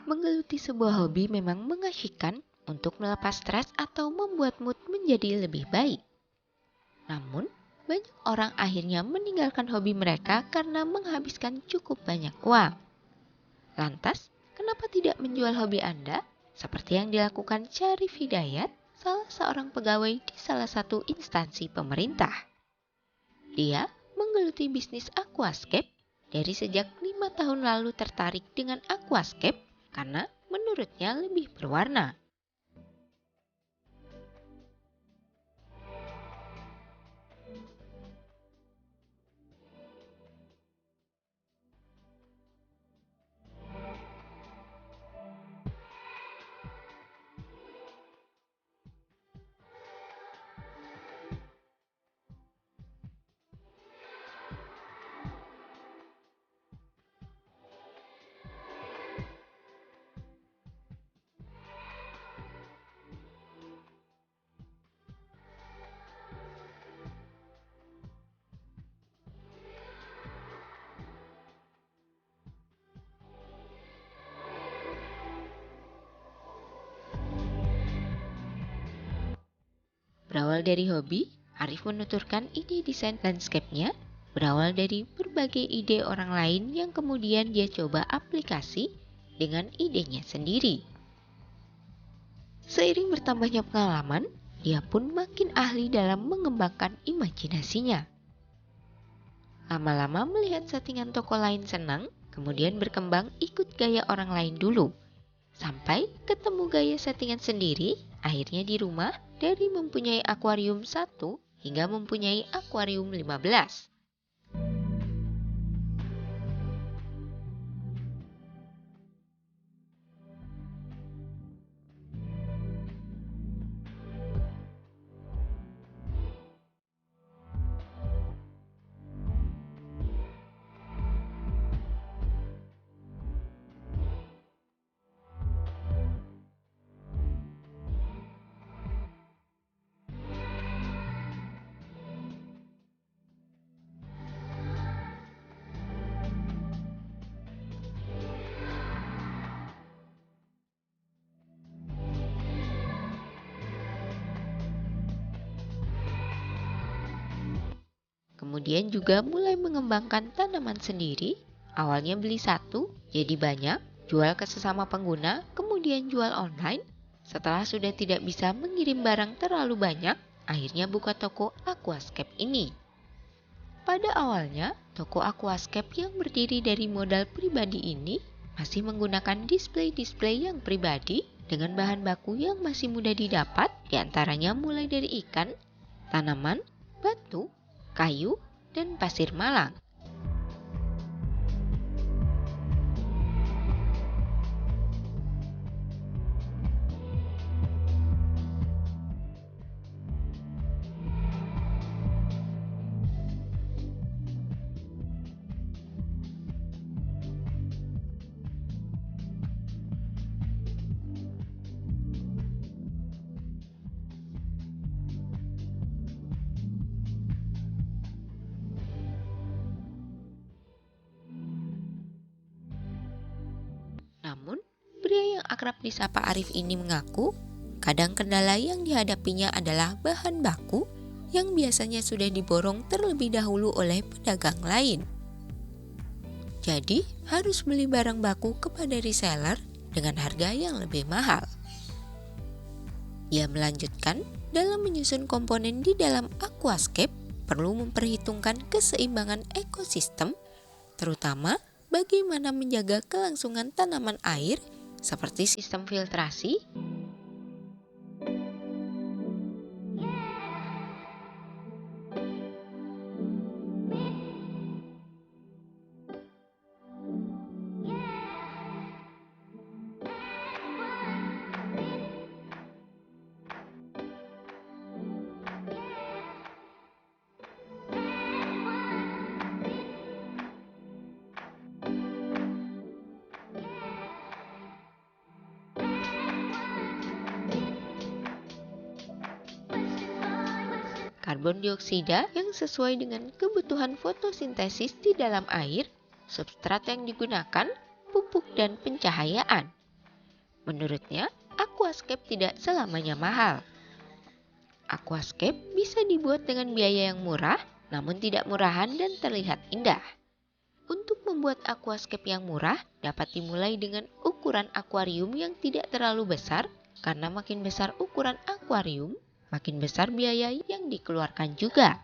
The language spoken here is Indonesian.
Menggeluti sebuah hobi memang mengasyikkan untuk melepas stres atau membuat mood menjadi lebih baik. Namun, banyak orang akhirnya meninggalkan hobi mereka karena menghabiskan cukup banyak uang. Lantas, kenapa tidak menjual hobi Anda? Seperti yang dilakukan Syarif Hidayat, salah seorang pegawai di salah satu instansi pemerintah. Dia menggeluti bisnis aquascape dari sejak 5 tahun lalu tertarik dengan aquascape karena menurutnya lebih berwarna. Berawal dari hobi, Arif menuturkan ide desain landscape-nya berawal dari berbagai ide orang lain yang kemudian dia coba aplikasi dengan idenya sendiri. Seiring bertambahnya pengalaman, dia pun makin ahli dalam mengembangkan imajinasinya. Lama-lama melihat settingan toko lain senang, kemudian berkembang ikut gaya orang lain dulu. Sampai ketemu gaya settingan sendiri, akhirnya di rumah dari mempunyai akuarium 1 hingga mempunyai akuarium 15. Kemudian juga mulai mengembangkan tanaman sendiri. Awalnya beli satu, jadi banyak, jual ke sesama pengguna, kemudian jual online. Setelah sudah tidak bisa mengirim barang terlalu banyak, akhirnya buka toko aquascape ini. Pada awalnya, toko aquascape yang berdiri dari modal pribadi ini masih menggunakan display-display yang pribadi dengan bahan baku yang masih mudah didapat, diantaranya mulai dari ikan, tanaman, batu, kayu, dan pasir malang. Namun, pria yang akrab disapa Arif ini mengaku, kadang kendala yang dihadapinya adalah bahan baku yang biasanya sudah diborong terlebih dahulu oleh pedagang lain. Jadi, harus beli barang baku kepada reseller dengan harga yang lebih mahal. Ia melanjutkan, dalam menyusun komponen di dalam aquascape perlu memperhitungkan keseimbangan ekosistem, terutama bagaimana menjaga kelangsungan tanaman air seperti sistem filtrasi, karbon dioksida yang sesuai dengan kebutuhan fotosintesis di dalam air, substrat yang digunakan, pupuk dan pencahayaan. Menurutnya, aquascape tidak selamanya mahal. Aquascape bisa dibuat dengan biaya yang murah, namun tidak murahan dan terlihat indah. Untuk membuat aquascape yang murah, dapat dimulai dengan ukuran akuarium yang tidak terlalu besar, karena makin besar ukuran akuarium, makin besar biaya yang dikeluarkan juga.